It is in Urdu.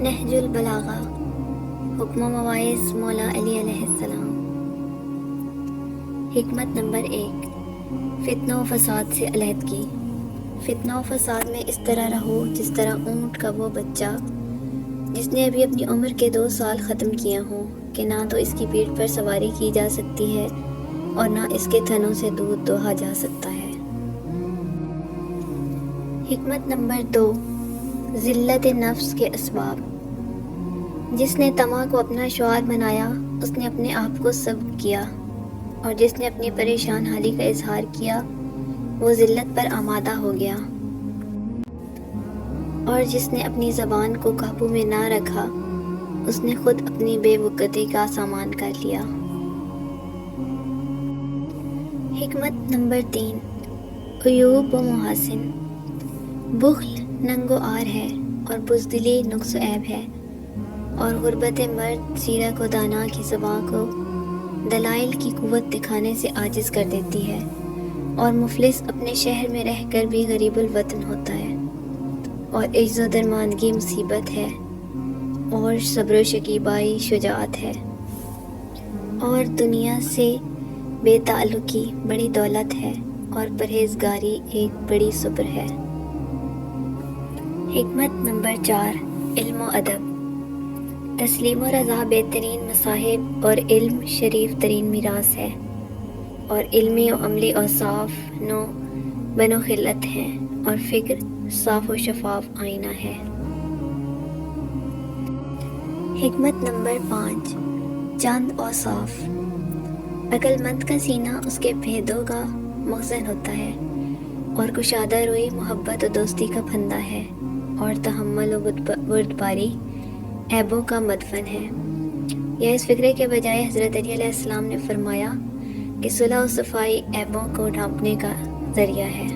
نہج البلاغہ، حکم و مواعظ مولا علی علیہ السلام۔ حکمت نمبر 1، فتنہ و فساد سے علیحدگی۔ فتنہ و فساد میں اس طرح رہو جس طرح اونٹ کا وہ بچہ جس نے ابھی اپنی عمر کے 2 سال ختم کیے ہوں کہ نہ تو اس کی پیٹھ پر سواری کی جا سکتی ہے اور نہ اس کے تھنوں سے دودھ دوہا جا سکتا ہے۔ حکمت نمبر 2، ذلت نفس کے اسباب۔ جس نے طمع کو اپنا شعار بنایا اس نے اپنے آپ کو سبک کیا، اور جس نے اپنی پریشان حالی کا اظہار کیا وہ ذلت پر آمادہ ہو گیا، اور جس نے اپنی زبان کو قابو میں نہ رکھا اس نے خود اپنی بے وقتی کا سامان کر لیا۔ حکمت نمبر 3، عیوب و محاسن۔ بخل ننگ و عار ہے اور بزدلی نقص و عیب ہے، اور غربت مرد سیرک و دانا کی زبان کو دلائل کی قوت دکھانے سے عاجز کر دیتی ہے، اور مفلس اپنے شہر میں رہ کر بھی غریب الوطن ہوتا ہے، اور عجز و درماندگی مصیبت ہے، اور صبر و شکیبائی شجاعت ہے، اور دنیا سے بے تعلقی بڑی دولت ہے، اور پرہیزگاری ایک بڑی صبر ہے۔ حکمت نمبر 4، علم و ادب۔ تسلیم و رضا بہترین مصاحب اور علم شریف ترین میراث ہے، اور علمی و عملی اوصاف نو بنو خلت ہیں، اور فکر صاف و شفاف آئینہ ہے۔ حکمت نمبر 5، چند اوصاف۔ عقل مند کا سینہ اس کے بھیدوں کا مخزن ہوتا ہے، اور کشادہ روئی محبت و دوستی کا پھندہ ہے، اور تحمل و بردباری عیبوں کا مدفن ہے۔ یا اس فکرے کے بجائے حضرت علی علیہ السلام نے فرمایا کہ صلح و صفائی عیبوں کو ڈھانپنے کا ذریعہ ہے۔